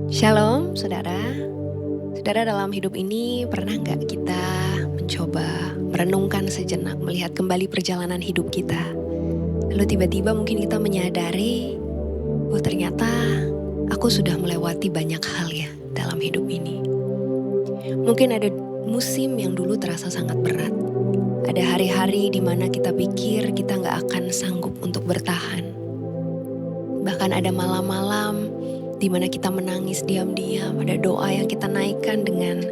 Shalom saudara. Saudara, dalam hidup ini pernah nggak kita mencoba merenungkan sejenak melihat kembali perjalanan hidup kita. Lalu tiba-tiba mungkin kita menyadari, oh ternyata aku sudah melewati banyak hal ya dalam hidup ini. Mungkin ada musim yang dulu terasa sangat berat. Ada hari-hari di mana kita pikir kita nggak akan sanggup untuk bertahan. Bahkan ada malam-malam di mana kita menangis diam-diam, ada doa yang kita naikkan dengan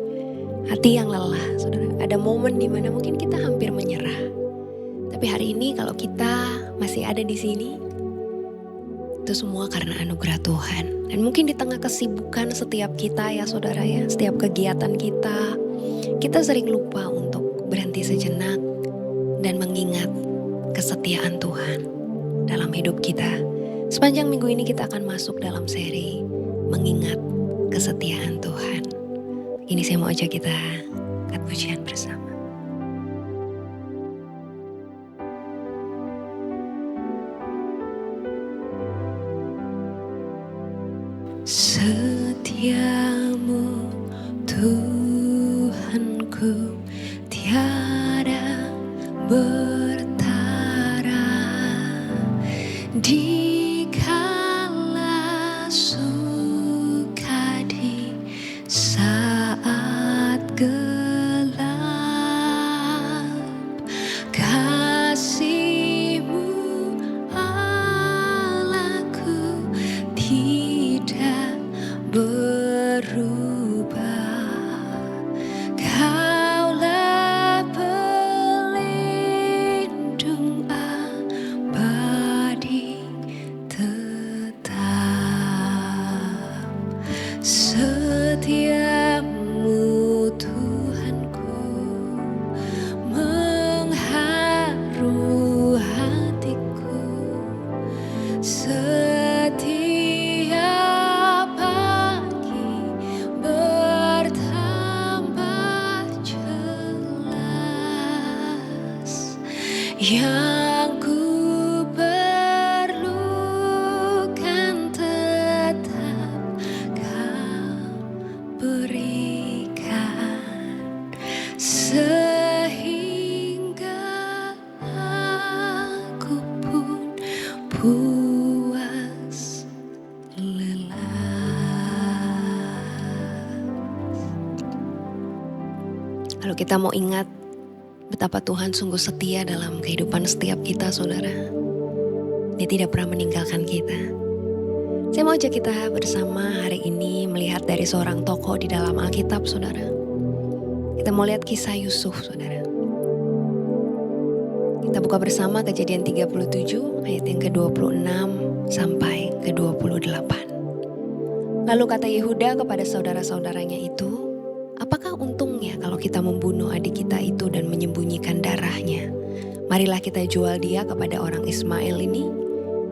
hati yang lelah, saudara. Ada momen di mana mungkin kita hampir menyerah. Tapi hari ini kalau kita masih ada di sini, itu semua karena anugerah Tuhan. Dan mungkin di tengah kesibukan setiap kita ya saudara ya, setiap kegiatan kita sering lupa untuk berhenti sejenak dan mengingat kesetiaan Tuhan dalam hidup kita. Sepanjang minggu ini kita akan masuk dalam seri mengingat kesetiaan Tuhan. Ini saya mau ajak kita angkat pujian bersama. Setiamu Tuhanku tiada bertara di kala suka di saat gelap. Kasih-Mu Allahku tidak berubah. Kaulah pelindung abadi tetap. Setiamu Tuhanku mengharu hatiku. Setiap pagi bertambah jelas. Yang ku perlukan tetap Kau berikan, sehingga aku pun puas lelah. Kalau kita mau ingat betapa Tuhan sungguh setia dalam kehidupan setiap kita, saudara. Dia tidak pernah meninggalkan kita. Saya mau ajak kita bersama hari ini melihat dari seorang tokoh di dalam Alkitab, saudara. Kita mau lihat kisah Yusuf, saudara. Kita buka bersama Kejadian 37 ayat yang ke-26 sampai ke-28. Lalu kata Yehuda kepada saudara-saudaranya itu, apakah untungnya kalau kita membunuh adik kita itu dan menyembunyikan darahnya? Marilah kita jual dia kepada orang Ismail ini,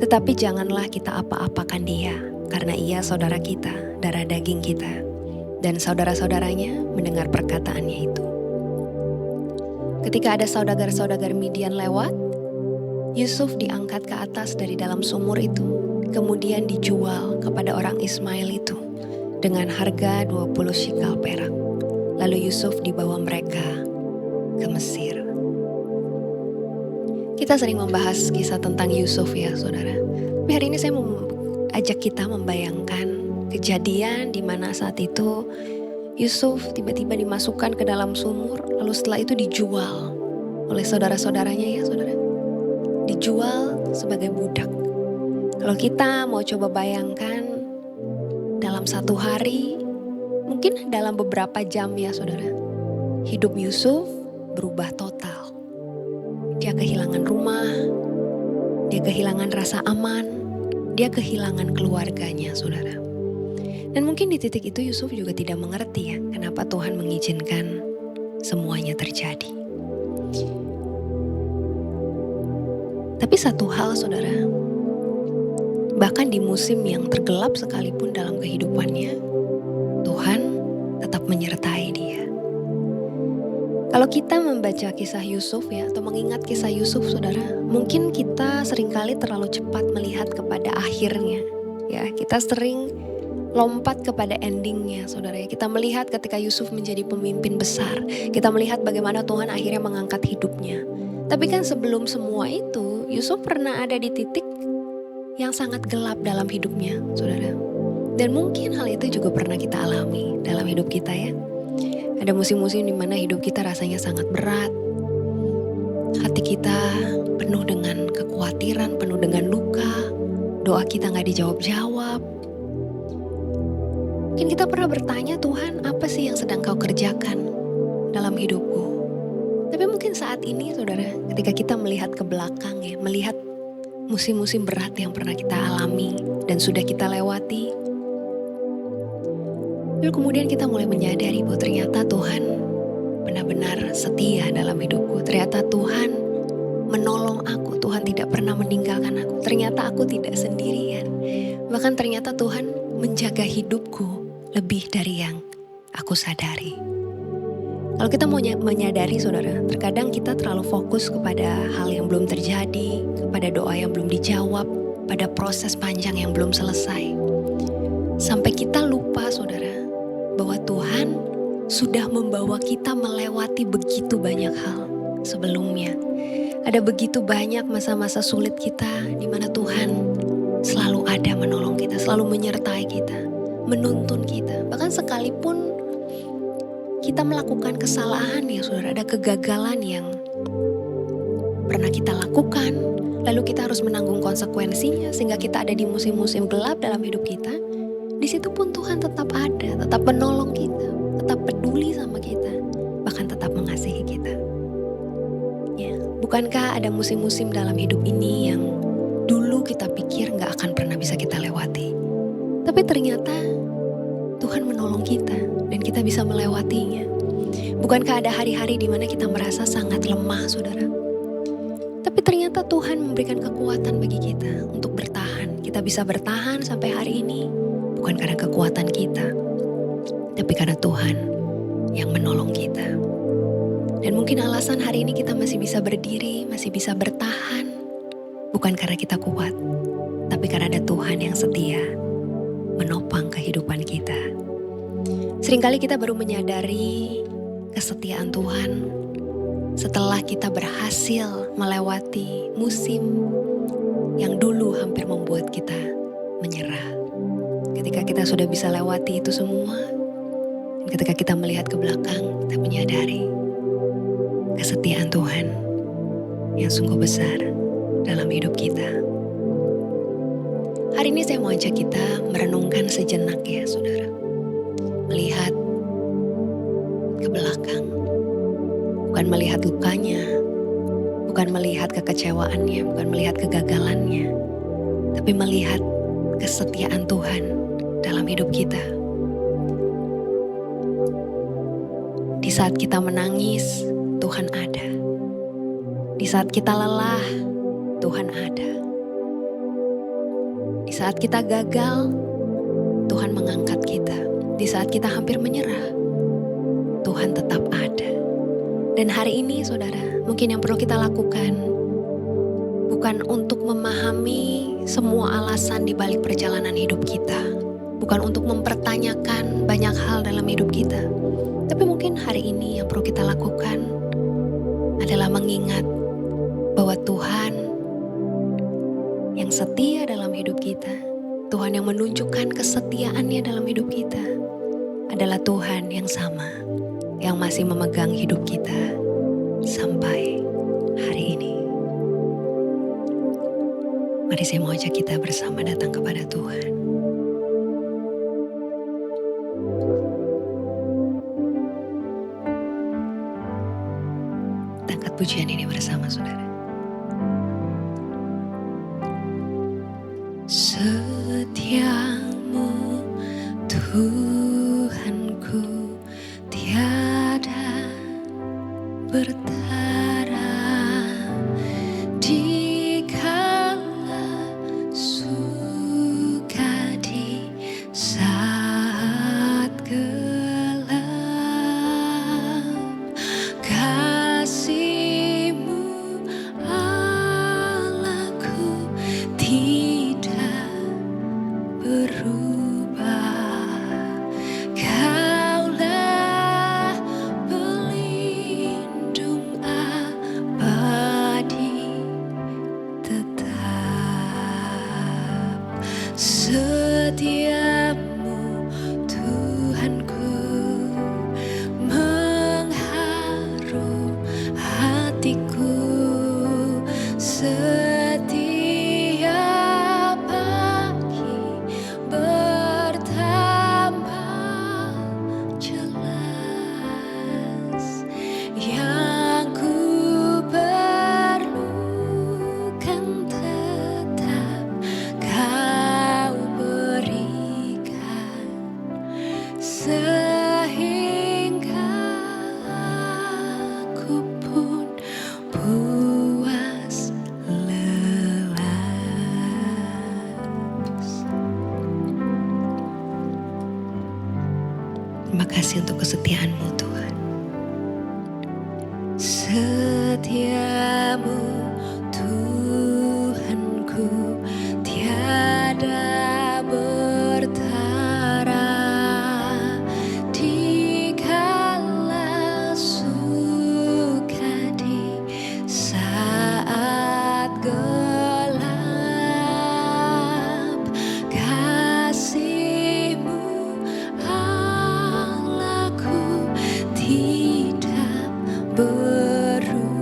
tetapi janganlah kita apa-apakan dia, karena ia saudara kita, darah daging kita. Dan saudara-saudaranya mendengar perkataannya itu. Ketika ada saudagar-saudagar Midian lewat, Yusuf diangkat ke atas dari dalam sumur itu, kemudian dijual kepada orang Ismail itu dengan harga 20 shikal perak. Lalu Yusuf dibawa mereka ke Mesir. Kita sering membahas kisah tentang Yusuf ya saudara. Tapi hari ini saya mau ajak kita membayangkan kejadian di mana saat itu Yusuf tiba-tiba dimasukkan ke dalam sumur, lalu setelah itu dijual oleh saudara-saudaranya ya saudara. Dijual sebagai budak. Kalau kita mau coba bayangkan dalam satu hari, mungkin dalam beberapa jam ya saudara, hidup Yusuf berubah total. Dia kehilangan rumah, dia kehilangan rasa aman, dia kehilangan keluarganya saudara. Dan mungkin di titik itu Yusuf juga tidak mengerti ya, kenapa Tuhan mengizinkan semuanya terjadi. Tapi satu hal saudara, bahkan di musim yang tergelap sekalipun dalam kehidupannya, Tuhan tetap menyertai dia. Kalau kita membaca kisah Yusuf ya, atau mengingat kisah Yusuf saudara, mungkin kita seringkali terlalu cepat melihat kepada akhirnya. Ya, kita sering lompat kepada endingnya saudara ya. Kita melihat ketika Yusuf menjadi pemimpin besar. Kita melihat bagaimana Tuhan akhirnya mengangkat hidupnya. Tapi kan sebelum semua itu, Yusuf pernah ada di titik yang sangat gelap dalam hidupnya saudara. Dan mungkin hal itu juga pernah kita alami dalam hidup kita ya. Ada musim-musim di mana hidup kita rasanya sangat berat. Hati kita penuh dengan kekhawatiran, penuh dengan luka. Doa kita gak dijawab-jawab. Mungkin kita pernah bertanya, Tuhan apa sih yang sedang kau kerjakan dalam hidupku? Tapi mungkin saat ini saudara, ketika kita melihat ke belakang ya, melihat musim-musim berat yang pernah kita alami dan sudah kita lewati. Lalu kemudian kita mulai menyadari bahwa ternyata Tuhan benar-benar setia dalam hidupku. Ternyata Tuhan menolong aku, Tuhan tidak pernah meninggalkan aku. Ternyata aku tidak sendirian. Bahkan ternyata Tuhan menjaga hidupku lebih dari yang aku sadari. Kalau kita mau menyadari saudara, terkadang kita terlalu fokus kepada hal yang belum terjadi, kepada doa yang belum dijawab, pada proses panjang yang belum selesai. Sampai kita lupa saudara, bahwa Tuhan sudah membawa kita melewati begitu banyak hal sebelumnya. Ada begitu banyak masa-masa sulit kita di mana Tuhan selalu ada menolong kita, selalu menyertai kita, menuntun kita. Bahkan sekalipun kita melakukan kesalahan ya saudara, ada kegagalan yang pernah kita lakukan, lalu kita harus menanggung konsekuensinya sehingga kita ada di musim-musim gelap dalam hidup kita. Di situ pun Tuhan tetap ada, tetap menolong kita, tetap peduli sama kita, bahkan tetap mengasihi kita. Ya, bukankah ada musim-musim dalam hidup ini yang dulu kita pikir gak akan pernah bisa kita lewati, tapi ternyata Tuhan menolong kita dan kita bisa melewatinya. Bukankah ada hari-hari di mana kita merasa sangat lemah, saudara? Tapi ternyata Tuhan memberikan kekuatan bagi kita untuk bertahan. Kita bisa bertahan sampai hari ini bukan karena kekuatan kita, tapi karena Tuhan yang menolong kita. Dan mungkin alasan hari ini kita masih bisa berdiri, masih bisa bertahan, bukan karena kita kuat, tapi karena ada Tuhan yang setia menopang kehidupan kita. Seringkali kita baru menyadari kesetiaan Tuhan setelah kita berhasil melewati musim yang dulu hampir membuat kita menyerah. Ketika kita sudah bisa lewati itu semua, dan ketika kita melihat ke belakang, kita menyadari kesetiaan Tuhan yang sungguh besar dalam hidup kita. Hari ini saya mau ajak kita merenungkan sejenak ya saudara. Melihat ke belakang. Bukan melihat lukanya, bukan melihat kekecewaannya, bukan melihat kegagalannya. Tapi melihat kesetiaan Tuhan dalam hidup kita. Di saat kita menangis, Tuhan ada. Di saat kita lelah, Tuhan ada. Di saat kita gagal, Tuhan mengangkat kita. Di saat kita hampir menyerah, Tuhan tetap ada. Dan hari ini saudara, mungkin yang perlu kita lakukan bukan untuk memahami semua alasan di balik perjalanan hidup kita. Bukan untuk mempertanyakan banyak hal dalam hidup kita. Tapi mungkin hari ini yang perlu kita lakukan adalah mengingat bahwa Tuhan yang setia dalam hidup kita, Tuhan yang menunjukkan kesetiaannya dalam hidup kita, adalah Tuhan yang sama, yang masih memegang hidup kita sampai hari ini. Mari saya mau ajak kita bersama datang kepada Tuhan. Kita angkat pujian ini bersama saudara. Setiamu Tuhanku tiada bertara di kala suka di saat gelap. Kasih-Mu Allahku tidak berubah. sehingga aku pun puas lelas. Terima kasih untuk kesetiaan-Mu Tuhan. Setiamu Tuhanku tiada bertara, dikala suka di saat gelap. Kasih-Mu Allahku tidak berubah.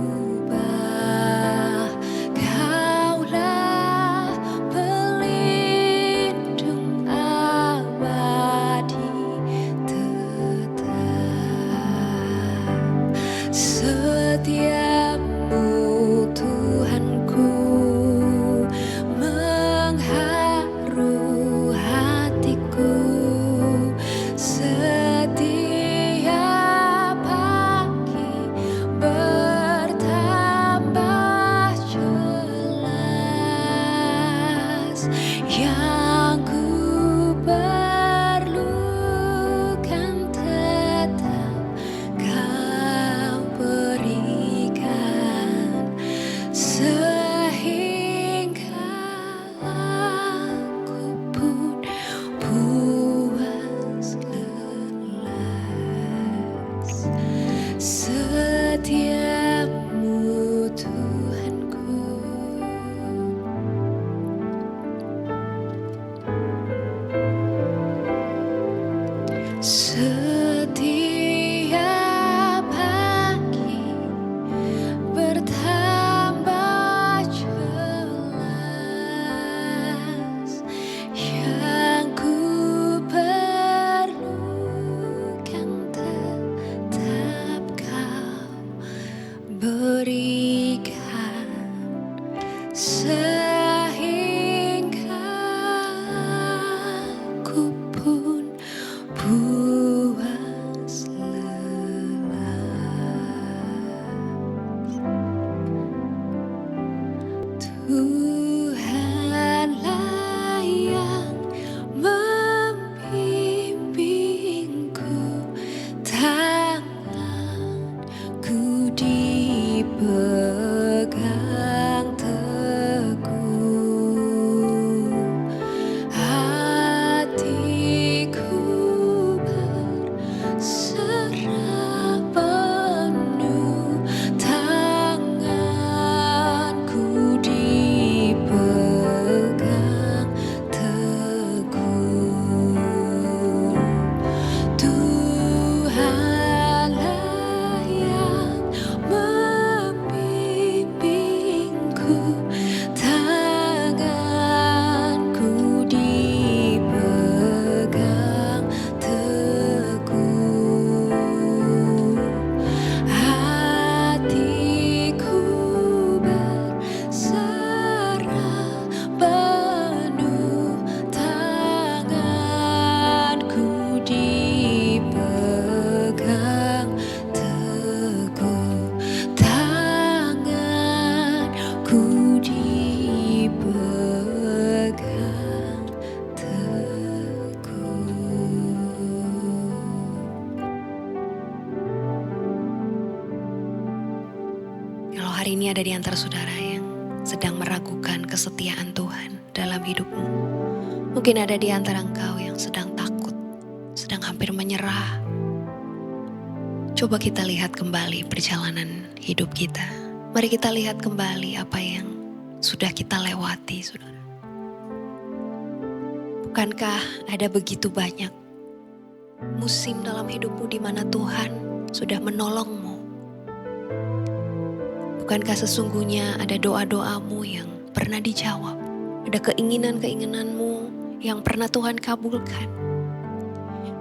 Kaulah pelindung abadi tetap. Setiamu Tuhanku mengharu hatiku. Setiap pagi bertambah jelas. Yang ku perlukan tetap Kau berikan, sehingga aku pun puas lelas. Setiamu Tuhanku. Setiap pagi bertambah jelas. Yang ku perlukan tetap Kau berikan, sehingga aku pun puas lelas. Tuhanlah yang membimbingku, tanganku dipegang teguh. Hatiku berserah penuh, tanganku dipegang teguh. Tuhanlah yang membimbingku, tanganku dipegang teguh. Hatiku berserah penuh, tanganku dipegang teguh. Tanganku dipegang teguh. Kalau hari ini ada di antara saudara yang sedang meragukan kesetiaan Tuhan dalam hidupmu, mungkin ada di antara engkau yang sedang takut, sedang hampir menyerah. Coba kita lihat kembali perjalanan hidup kita. Mari kita lihat kembali apa yang sudah kita lewati, saudara. Bukankah ada begitu banyak musim dalam hidupmu di mana Tuhan sudah menolongmu? Bukankah sesungguhnya ada doa-doamu yang pernah dijawab? Ada keinginan-keinginanmu yang pernah Tuhan kabulkan?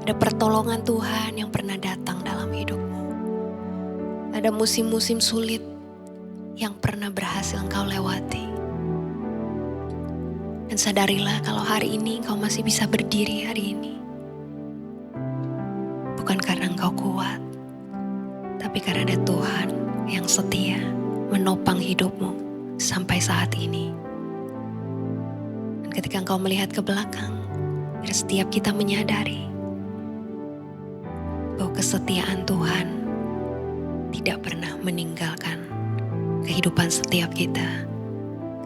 Ada pertolongan Tuhan yang pernah datang dalam hidupmu? Ada musim-musim sulit yang pernah berhasil engkau lewati? Dan sadarilah kalau hari ini engkau masih bisa berdiri hari ini. Bukan karena engkau kuat, tapi karena ada Tuhan yang setia menopang hidupmu sampai saat ini. Dan ketika engkau melihat ke belakang, biar setiap kita menyadari bahwa kesetiaan Tuhan tidak pernah meninggalkan kehidupan setiap kita.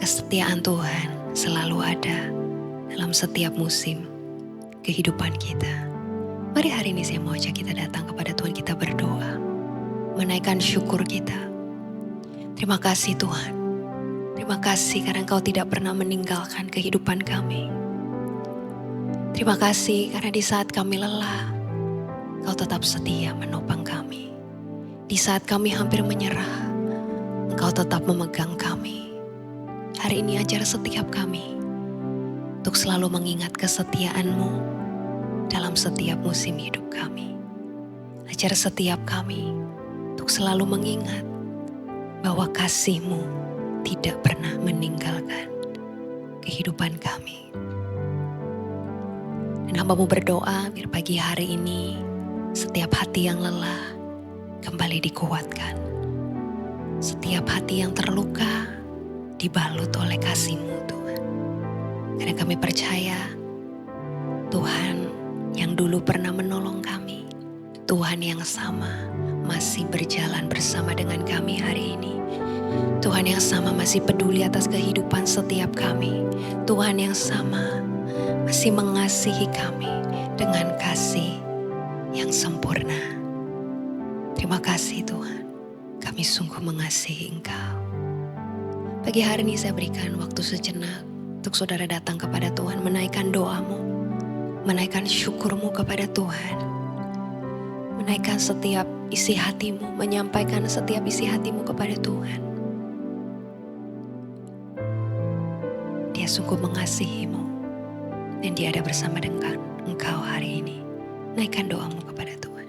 Kesetiaan Tuhan selalu ada dalam setiap musim kehidupan kita. Mari hari ini saya mau ajak kita datang kepada Tuhan, kita berdoa, menaikkan syukur kita. Terima kasih Tuhan. Terima kasih karena Engkau tidak pernah meninggalkan kehidupan kami. Terima kasih karena di saat kami lelah, Engkau tetap setia menopang kami. Di saat kami hampir menyerah, Engkau tetap memegang kami. Hari ini ajar setiap kami untuk selalu mengingat kesetiaan-Mu dalam setiap musim hidup kami. Ajar setiap kami untuk selalu mengingat bahwa kasih-Mu tidak pernah meninggalkan kehidupan kami. Dan hamba-Mu berdoa biar pagi hari ini setiap hati yang lelah kembali dikuatkan. Setiap hati yang terluka dibalut oleh kasih-Mu Tuhan. Karena kami percaya Tuhan yang dulu pernah menolong kami, Tuhan yang sama masih berjalan bersama dengan kami hari ini. Tuhan yang sama masih peduli atas kehidupan setiap kami. Tuhan yang sama masih mengasihi kami dengan kasih yang sempurna. Terima kasih Tuhan, kami sungguh mengasihi Engkau. Pagi hari ini saya berikan waktu sejenak untuk saudara datang kepada Tuhan, menaikkan doamu, menaikkan syukurmu kepada Tuhan, menaikkan setiap isi hatimu, menyampaikan setiap isi hatimu kepada Tuhan. Dia sungguh mengasihimu dan Dia ada bersama dengan engkau hari ini. Naikkan doamu kepada Tuhan.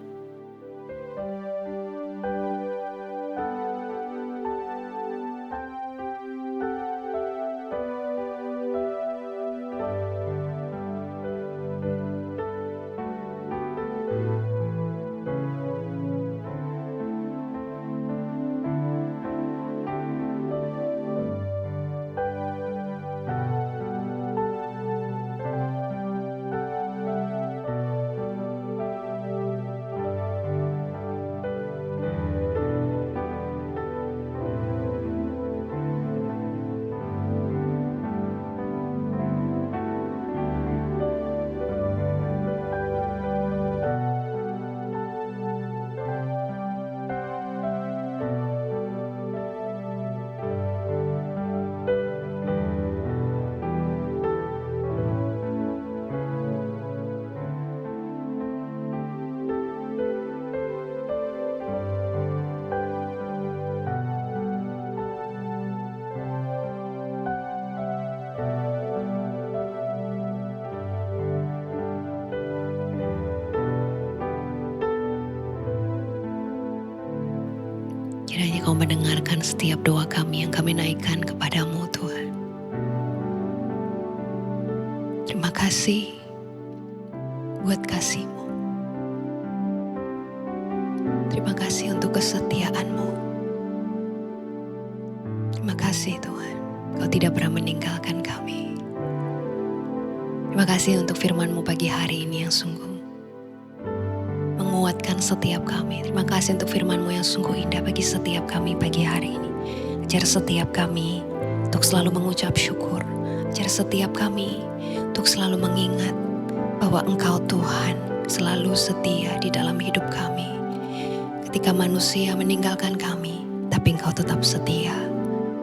Kiranya Kau mendengarkan setiap doa kami yang kami naikkan kepada-Mu Tuhan. Terima kasih buat kasih-Mu. Terima kasih untuk kesetiaan-Mu. Terima kasih Tuhan, Kau tidak pernah meninggalkan kami. Terima kasih untuk firman-Mu pagi hari ini yang sungguh menguatkan setiap kami. Terima kasih untuk firman-Mu yang sungguh indah bagi setiap kami pagi hari ini. Ajar setiap kami untuk selalu mengucap syukur. Ajar setiap kami untuk selalu mengingat bahwa Engkau Tuhan selalu setia di dalam hidup kami. Ketika manusia meninggalkan kami, tapi Engkau tetap setia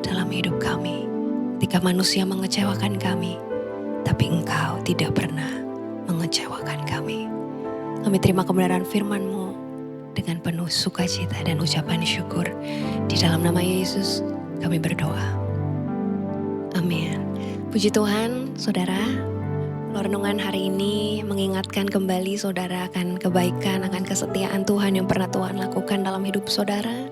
dalam hidup kami. Ketika manusia mengecewakan kami, tapi Engkau tidak pernah mengecewakan kami. Kami terima kebenaran firman-Mu dengan penuh sukacita dan ucapan syukur. Di dalam nama Yesus kami berdoa. Amin. Puji Tuhan, saudara. Renungan hari ini mengingatkan kembali saudara akan kebaikan, akan kesetiaan Tuhan yang pernah Tuhan lakukan dalam hidup saudara.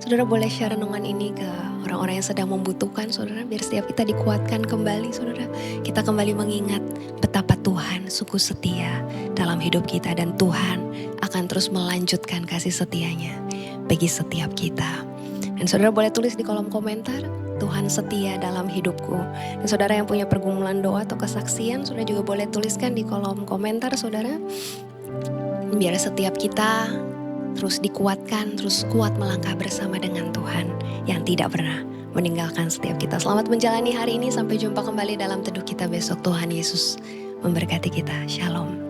Saudara boleh share renungan ini ke orang-orang yang sedang membutuhkan saudara, biar setiap kita dikuatkan kembali saudara. Kita kembali mengingat betapa Tuhan sungguh setia dalam hidup kita dan Tuhan akan akan terus melanjutkan kasih setianya bagi setiap kita. Dan saudara boleh tulis di kolom komentar, Tuhan setia dalam hidupku. Dan saudara yang punya pergumulan doa atau kesaksian, saudara juga boleh tuliskan di kolom komentar saudara. Biar setiap kita terus dikuatkan, terus kuat melangkah bersama dengan Tuhan yang tidak pernah meninggalkan setiap kita. Selamat menjalani hari ini, sampai jumpa kembali dalam teduh kita besok. Tuhan Yesus memberkati kita. Shalom.